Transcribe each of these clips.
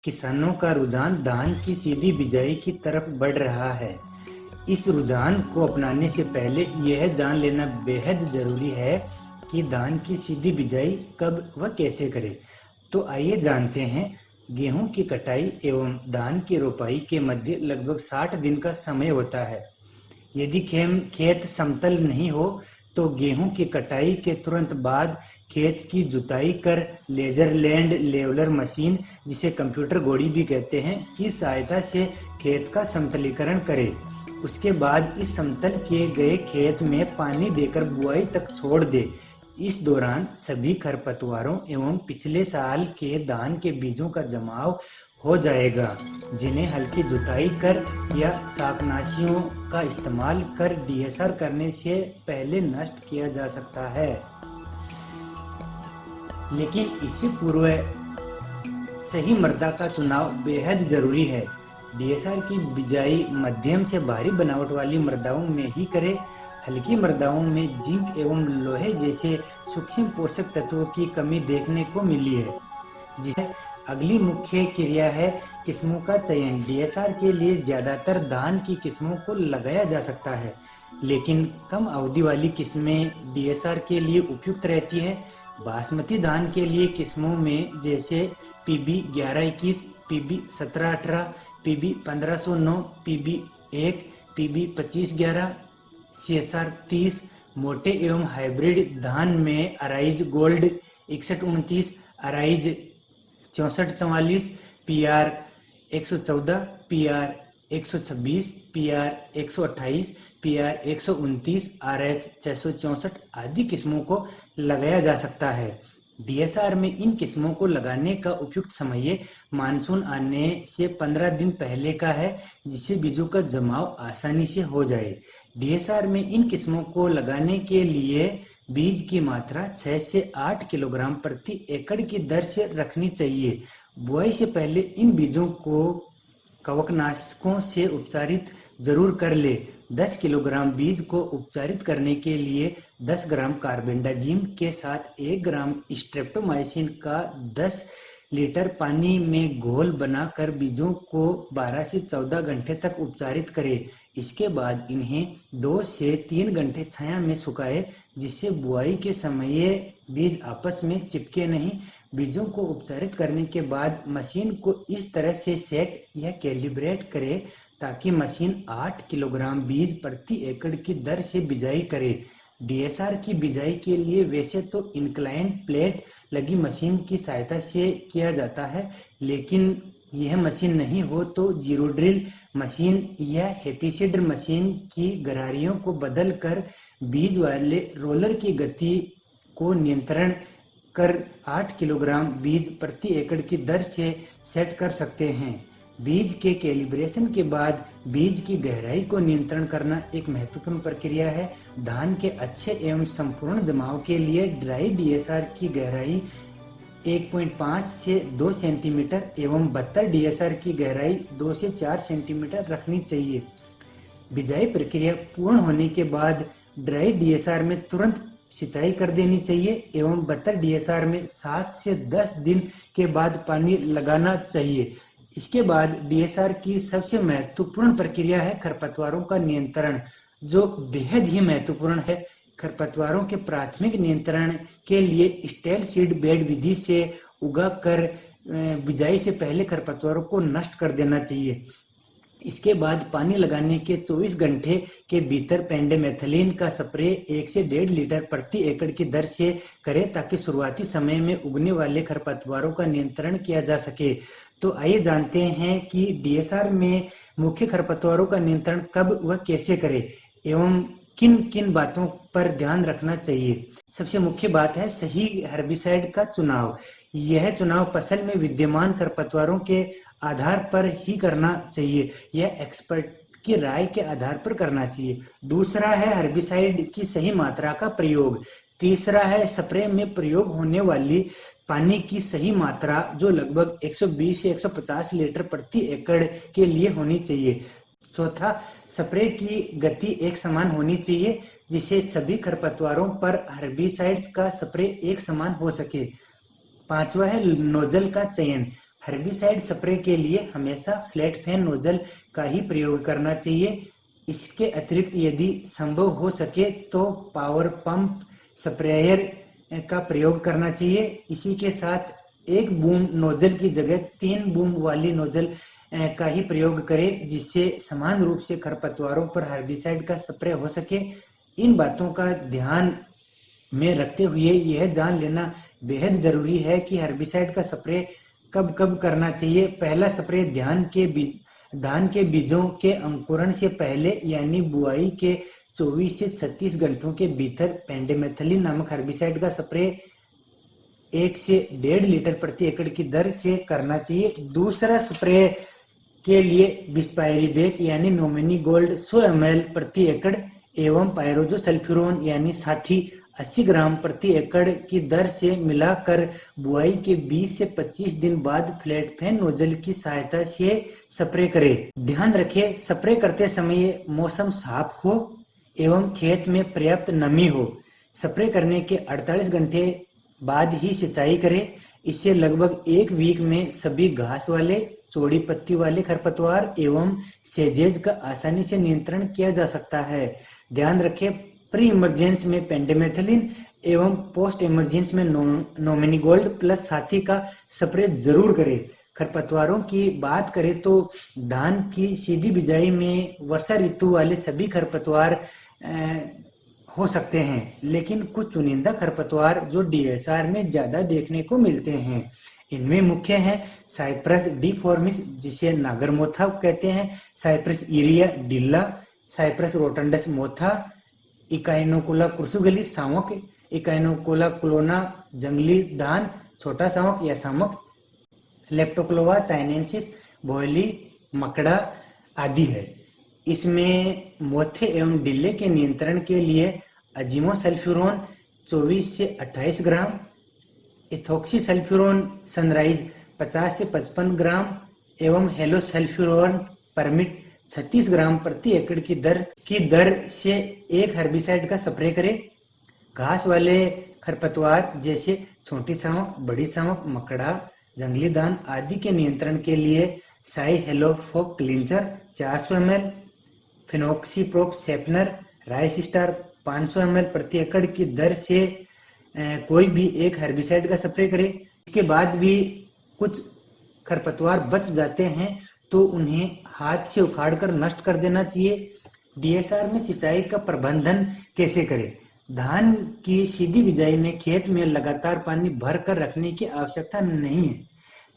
किसानों का रुझान धान की सीधी बिजाई की तरफ बढ़ रहा है। इस रुझान को अपनाने से पहले यह जान लेना बेहद जरूरी है कि धान की सीधी बिजाई कब व कैसे करें। तो आइए जानते हैं। गेहूं की कटाई एवं धान की रोपाई के मध्य लगभग 60 दिन का समय होता है। यदि खेत समतल नहीं हो तो गेहूं की कटाई के तुरंत बाद खेत की जुताई कर लेजर लैंड लेवलर मशीन, जिसे कंप्यूटर गोड़ी भी कहते हैं, की सहायता से खेत का समतलीकरण करें। उसके बाद इस समतल किए गए खेत में पानी देकर बुआई तक छोड़ दे। इस दौरान सभी खरपतवारों एवं पिछले साल के धान के बीजों का जमाव हो जाएगा, जिन्हें हल्की जुताई कर या शाकनाशियों का इस्तेमाल कर डीएसआर करने से पहले नष्ट किया जा सकता है। लेकिन इससे पूर्व सही मृदा का चुनाव बेहद जरूरी है। डीएसआर की बिजाई मध्यम से भारी बनावट वाली मृदाओं में ही करें। हल्की मृदाओं में जिंक एवं लोहे जैसे सूक्ष्म पोषक तत्वों की कमी देखने को मिली है। जिसे अगली मुख्य क्रिया है किस्मों का चयन। डीएसआर के लिए ज्यादातर धान की किस्मों को लगाया जा सकता है, लेकिन कम अवधि वाली किस्में डीएसआर के लिए उपयुक्त रहती है। बासमती धान के लिए किस्मों में जैसे PB 1121, PB 1718, PB 1509, PB 1, PB 2511, CSR 30, मोटे एवं हाइब्रिड धान में Arize gold 6129, Arize 6444, PR 114, PR 126, PR 128, PR 129, RH 664 आदि किस्मों को लगाया जा सकता है। डीएसआर में इन किस्मों को लगाने का उपयुक्त समय मानसून आने से 15 दिन पहले का है, जिससे बीजों का जमाव आसानी से हो जाए। डीएसआर में इन किस्मों को लगाने के लिए बीज की मात्रा 6 से 8 किलोग्राम प्रति एकड़ की दर से रखनी चाहिए। बुआई से पहले इन बीजों को कवकनाशकों से उपचारित जरूर कर ले। 10 किलोग्राम बीज को उपचारित करने के लिए 10 ग्राम कार्बेंडाजिम के साथ 1 ग्राम स्ट्रेप्टोमाइसिन का 10 लीटर पानी में घोल बनाकर बीजों को 12 से 14 घंटे तक उपचारित करें। इसके बाद इन्हें 2 से 3 घंटे छाया में सुखाएं, जिससे बुआई के समय बीज आपस में चिपके नहीं। बीजों को उपचारित करने के बाद मशीन को इस तरह से सेट या कैलिब्रेट करें ताकि मशीन 8 किलोग्राम बीज प्रति एकड़ की दर से बिजाई करे। डीएसआर की बिजाई के लिए वैसे तो इंक्लाइंड प्लेट लगी मशीन की सहायता से किया जाता है, लेकिन यह मशीन नहीं हो तो जीरो ड्रिल मशीन या हेपीसीडर मशीन की गरारियों को बदल कर बीज वाले रोलर की गति को नियंत्रण कर 8 किलोग्राम बीज प्रति एकड़ की दर से सेट कर सकते हैं। बीज के कैलिब्रेशन के बाद बीज की गहराई को नियंत्रण करना एक महत्वपूर्ण प्रक्रिया है। धान के अच्छे एवं संपूर्ण जमाव के लिए ड्राई डीएसआर की गहराई 1.5 से 2 सेंटीमीटर एवं 72 डीएसआर की गहराई 2 से 4 सेंटीमीटर रखनी चाहिए। बिजाई प्रक्रिया पूर्ण होने के बाद ड्राई डीएसआर में तुरंत सिंचाई कर देनी चाहिए एवं 72 डीएसआर में 7 से 10 दिन के बाद पानी लगाना चाहिए। इसके बाद डीएसआर की सबसे महत्वपूर्ण प्रक्रिया है खरपतवारों का नियंत्रण, जो बेहद ही महत्वपूर्ण है। खरपतवारों के प्राथमिक नियंत्रण के लिए स्टेल सीड बेड विधि से उगाकर बिजाई से पहले खरपतवारों को नष्ट कर देना चाहिए। इसके बाद पानी लगाने के 24 घंटे के भीतर पेंडेमेथिलीन का स्प्रे 1 से 1.5 लीटर प्रति एकड़ की दर से करें ताकि शुरुआती समय में उगने वाले खरपतवारों का नियंत्रण किया जा सके। तो आइए जानते हैं कि डीएसआर में मुख्य खरपतवारों का नियंत्रण कब व कैसे करें एवं किन किन बातों पर ध्यान रखना चाहिए। सबसे मुख्य बात है सही हर्बिसाइड का चुनाव। यह चुनाव फसल में विद्यमान खरपतवारों के आधार पर ही करना चाहिए, यह एक्सपर्ट की राय के आधार पर करना चाहिए। दूसरा है हर्बिसाइड की सही मात्रा का प्रयोग। तीसरा है स्प्रे में प्रयोग होने वाली पानी की सही मात्रा, जो लगभग 120 से 150 लीटर प्रति एकड़ के लिए होनी चाहिए। चौथा, स्प्रे की गति एक समान होनी चाहिए, जिससे सभी खरपतवारों पर हर्बिसाइड्स का स्प्रे एक समान हो सके। पांचवा है नोजल का चयन। हर्बिसाइड स्प्रे के लिए हमेशा फ्लैट फैन नोजल का ही प्रयोग करना चाहिए। इसके अतिरिक्त यदि संभव हो सके तो पावर पंप स्प्रेयर का प्रयोग करना चाहिए। इसी के साथ एक बूंद नोजल की जगह 3 बूंद वाली नोजल का ही प्रयोग करें, जिससे समान रूप से खरपतवारों पर हर्बिसाइड का स्प्रे हो सके। इन बातों का ध्यान में रखते हुए यह जान लेना बेहद जरूरी है कि हर्बिसाइड का स्प्रे कब कब करना चाहिए। पहला स्प्रे धान के बीजों के अंकुरण से पहले यानी बुआई के 24 से 36 घंटों के भीतर पेंडिमेथलिन नामक हर्बिसाइड का स्प्रे 1 से 1.5 लीटर प्रति एकड़ की दर से करना चाहिए। दूसरा स्प्रे के लिए बिस्पायरिबेक यानी नोमिनी गोल्ड 100 ml प्रति एकड़ एवं पायरोजोसल्फ्यूरोन यानी साथी 80 ग्राम प्रति एकड़ की दर से मिलाकर बुआई के 20 से 25 दिन बाद फ्लैट फैन नोजल की सहायता से स्प्रे करें। ध्यान रखें, स्प्रे करते समय मौसम साफ हो एवं खेत में पर्याप्त नमी हो। स्प्रे करने के 48 घंटे बाद ही सिंचाई करें। इससे लगभग 1 वीक में सभी घास वाले, चौड़ी पत्ती वाले खरपतवार एवं सेजेज का आसानी से नियंत्रण किया जा सकता है। ध्यान रखें, प्री इमरजेंस में पेंडिमेथलिन एवं पोस्ट इमरजेंस में नोमिनी गोल्ड प्लस साथी का स्प्रे जरूर करें। खरपतवारों की बात करें तो धान की सीधी बिजाई में वर्षा ऋतु वाले सभी खरपतवार हो सकते हैं, लेकिन कुछ चुनिंदा खरपतवार जो डीएसआर में ज्यादा देखने को मिलते हैं। इनमें मुख्य है साइप्रस डिफॉर्मिस जिसे नागरमोथा कहते हैं, साइप्रस इरिया डिल्ला, साइप्रस रोटंडस मोथा, इकाइनोकुला कुर्सुगली सावक, इकाइनोकुला क्लोना जंगली धान छोटा सावक या सामक, लेप्टोक्लोवा चाइनेंसिस भोयली मकड़ा आदि है। इसमें मोथे एवं डिल्ले के नियंत्रण के लिए अजीमोसल्फ्यूरोन 24 से 28 ग्राम, इथोक्सीसल्फ्यूरोन सनराइज 50 से 55 ग्राम एवं हेलोसल्फ्यूरोन परमिट 36 ग्राम प्रति एकड़ की दर से एक हर्बिसाइड का स्प्रे करें। घास वाले खरपतवार जैसे छोटी सावक, बड़ी सावक, मकड़ा, जंगली धान आदि के नियंत्रण के लिए साई हेलोफोक क्लिंचर 400 ml, फिनोक्सीप्रोप सेपनर राइस स्टार 500 ml प्रति एकड़ की दर से कोई भी एक हर्बिसाइड का स्प्रे करें। इसके बाद भी कुछ खरपतवार बच जाते हैं तो उन्हें हाथ से उखाड़कर नष्ट कर देना चाहिए। डीएसआर में सिंचाई का प्रबंधन कैसे करें? धान की सीधी बिजाई में खेत में लगातार पानी भर कर रखने की आवश्यकता नहीं है।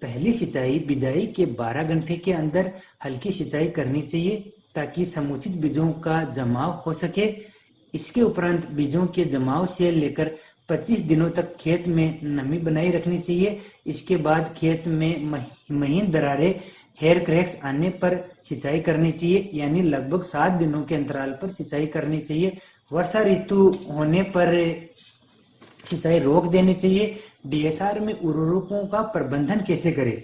पहली सिंचाई बिजाई के 12 घंटे के अंदर हल्की सिंचाई करनी चाहिए ताकि समुचित बीजों का जमाव हो सके। इसके उपरांत बीजों के जमाव से लेकर 25 दिनों तक खेत में नमी बनाई रखनी चाहिए। इसके बाद खेत में महीन दरारें, हेयर क्रैक्स आने पर सिंचाई करनी चाहिए, यानी लगभग 7 दिनों के अंतराल पर सिंचाई करनी चाहिए। वर्षा ऋतु होने पर सिंचाई रोक देनी चाहिए। डीएसआर में उर्वरकों का प्रबंधन कैसे करें?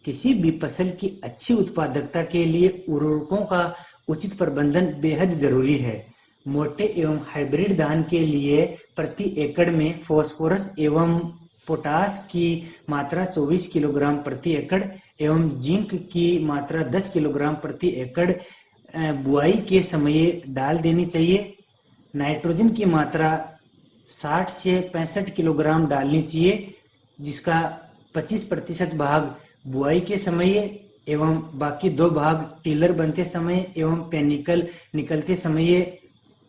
किसी भी फसल की अच्छी उत्पादकता के लिए उर्वरकों का उचित प्रबंधन बेहद जरूरी है। मोटे एवं हाइब्रिड धान के लिए प्रति एकड़ में फास्फोरस एवं पोटास की मात्रा 24 किलोग्राम प्रति एकड़ एवं जिंक की मात्रा 10 किलोग्राम प्रति एकड़ बुआई के समय डाल देनी चाहिए। नाइट्रोजन की मात्रा 60 से 65 किलोग्राम डालनी चाहिए, जिसका 25% भाग बुआई के समय एवं बाकी 2 भाग टिलर बनते समय एवं पेनिकल निकलते समय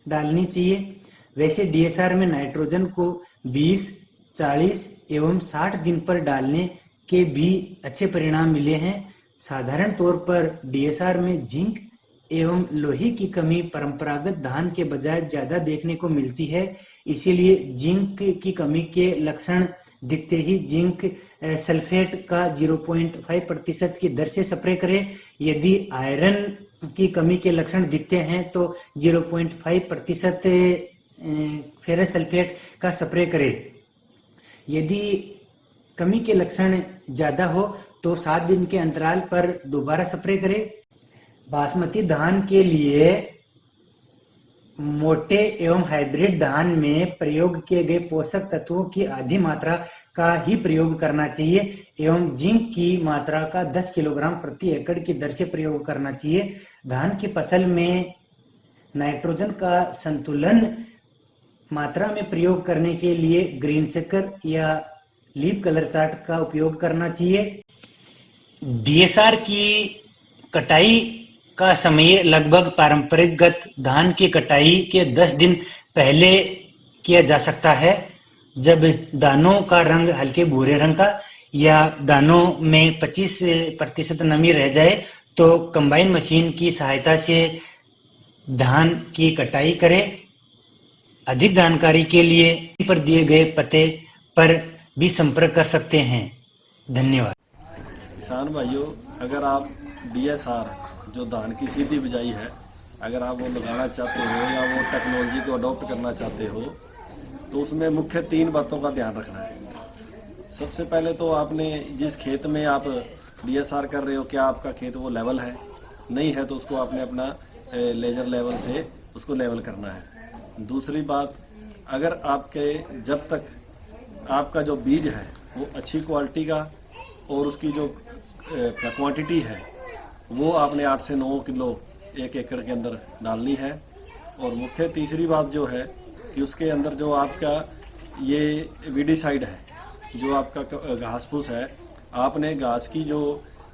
डालनी चाहिए। वैसे डीएसआर में नाइट्रोजन को 20, 40 एवं 60 दिन पर डालने के भी अच्छे परिणाम मिले हैं। साधारण तौर पर डीएसआर में जिंक एवं लोहे की कमी परंपरागत धान के बजाय ज्यादा देखने को मिलती है। इसीलिए जिंक की कमी के लक्षण दिखते ही जिंक सल्फेट का 0.5% की दर से स्प्रे करें। यदि आयरन की कमी के लक्षण दिखते हैं तो 0.5% फेरस सल्फेट का स्प्रे करें। यदि कमी के लक्षण ज्यादा हो तो 7 दिन के अंतराल पर दोबारा स्प्रे करें। बासमती धान के लिए मोटे एवं हाइब्रिड धान में प्रयोग किए गए पोषक तत्वों की आधी मात्रा का ही प्रयोग करना चाहिए एवं जिंक की मात्रा का 10 किलोग्राम प्रति एकड़ की दर से प्रयोग करना चाहिए। धान की फसल में नाइट्रोजन का संतुलन मात्रा में प्रयोग करने के लिए ग्रीन शेकर या लीफ कलर चार्ट का उपयोग करना चाहिए। डीएसआर की कटाई का समय लगभग पारंपरिकगत धान की कटाई के 10 दिन पहले किया जा सकता है, जब दानों का रंग हल्के भूरे रंग का या दानों में 25% नमी रह जाए तो कंबाइन मशीन की सहायता से धान की कटाई करें। अधिक जानकारी के लिए पर दिए गए पते पर भी संपर्क कर सकते हैं। धन्यवाद। किसान भाइयों, अगर आप डीएसआर जो धान की सीधी बिजाई है, अगर आप वो लगाना चाहते हो या वो टेक्नोलॉजी को अडॉप्ट करना चाहते हो तो उसमें मुख्य 3 बातों का ध्यान रखना है। सबसे पहले तो आपने जिस खेत में आप डीएसआर कर रहे हो, क्या आपका खेत वो लेवल है? नहीं है तो उसको आपने अपना लेजर लेवल से उसको लेवल करना है। दूसरी बात, अगर आपके जब तक आपका जो बीज है वो अच्छी क्वालिटी का और उसकी जो क्वांटिटी है वो आपने 8 से 9 किलो 1 एकड़ के अंदर डालनी है। और मुख्य तीसरी बात जो है कि उसके अंदर जो आपका ये वीडिसाइड है, जो आपका घास फूस है, आपने घास की जो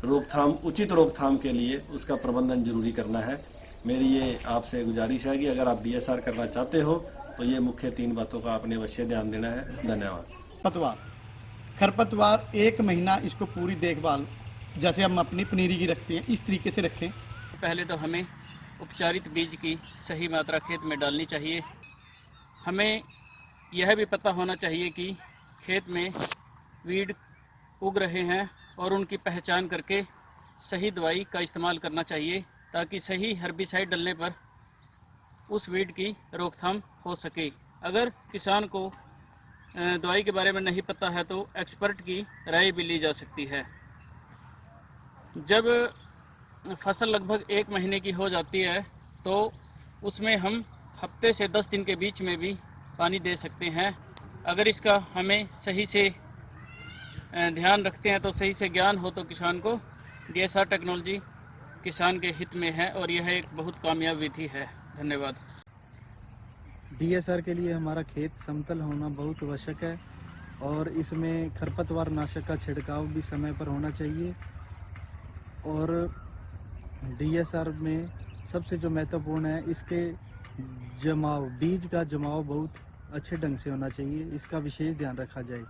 रोकथाम, उचित रोकथाम के लिए उसका प्रबंधन जरूरी करना है। मेरी ये आपसे गुजारिश है कि अगर आप डीएसआर करना चाहते हो तो ये मुख्य 3 बातों का आपने अवश्य ध्यान देना है। धन्यवाद। खरपतवार 1 महीना इसको पूरी देखभाल, जैसे हम अपनी पनीरी की रखते हैं, इस तरीके से रखें। पहले तो हमें उपचारित बीज की सही मात्रा खेत में डालनी चाहिए। हमें यह भी पता होना चाहिए कि खेत में वीड उग रहे हैं और उनकी पहचान करके सही दवाई का इस्तेमाल करना चाहिए ताकि सही हर्बिसाइड डालने पर उस वीड की रोकथाम हो सके। अगर किसान को दवाई के बारे में नहीं पता है तो एक्सपर्ट की राय भी ली जा सकती है। जब फसल लगभग 1 महीने की हो जाती है तो उसमें हम हफ्ते से 10 दिन के बीच में भी पानी दे सकते हैं। अगर इसका हमें सही से ध्यान रखते हैं तो सही से ज्ञान हो तो किसान को डीएसआर टेक्नोलॉजी किसान के हित में है और यह एक बहुत कामयाब विधि है। धन्यवाद। डीएसआर के लिए हमारा खेत समतल होना बहुत आवश्यक है और इसमें खरपतवार नाशक का छिड़काव भी समय पर होना चाहिए। और डीएसआर में सबसे जो महत्वपूर्ण है, इसके जमाव, बीज का जमाव बहुत अच्छे ढंग से होना चाहिए, इसका विशेष ध्यान रखा जाए।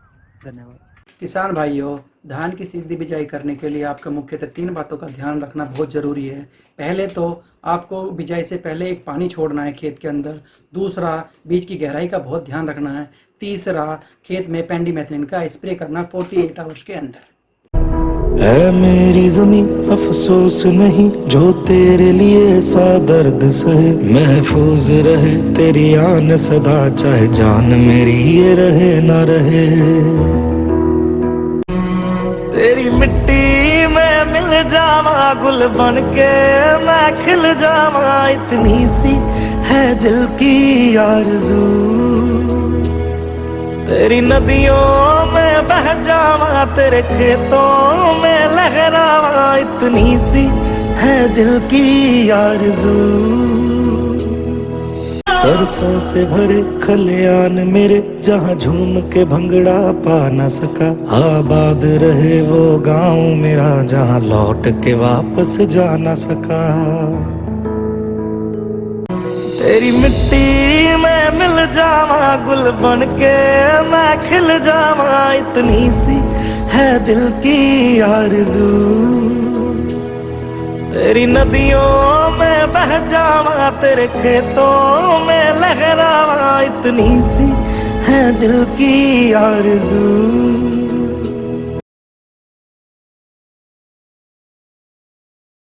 धन्यवाद। किसान भाइयों, धान की सीधी बिजाई करने के लिए आपका मुख्यतः 3 बातों का ध्यान रखना बहुत ज़रूरी है। पहले तो आपको बिजाई से पहले एक पानी छोड़ना है खेत के अंदर। दूसरा, बीज की गहराई का बहुत ध्यान रखना है। तीसरा, खेत में पेंडीमेथिलिन का स्प्रे करना 48 आवर्स के अंदर। है मेरी ज़मीं अफसोस नहीं, जो तेरे लिए सा दर्द सहे। महफूज रहे तेरी आन सदा, चाहे जान मेरी ये रहे ना रहे। तेरी मिट्टी में मिल जावा गुल बन के, मैं खिल जावा, इतनी सी है दिल की आरज़ू। तेरी नदियों में बह जावा, तेरे खेतों में लहरावा, इतनी सी है दिल की आरज़ू। सरसों से भरे खलियान मेरे, जहाँ झूम के भंगड़ा पा न सका। आबाद रहे वो गाँव मेरा, जहाँ लौट के वापस जा न सका। तेरी मिट्टी में मिल जावा गुल बन के, मैं खिल जावा, इतनी सी है दिल की आरज़ू। तेरी नदियों में बह जावा, तेरे खेतों में लहरावा, इतनी सी है दिल की आरज़ू।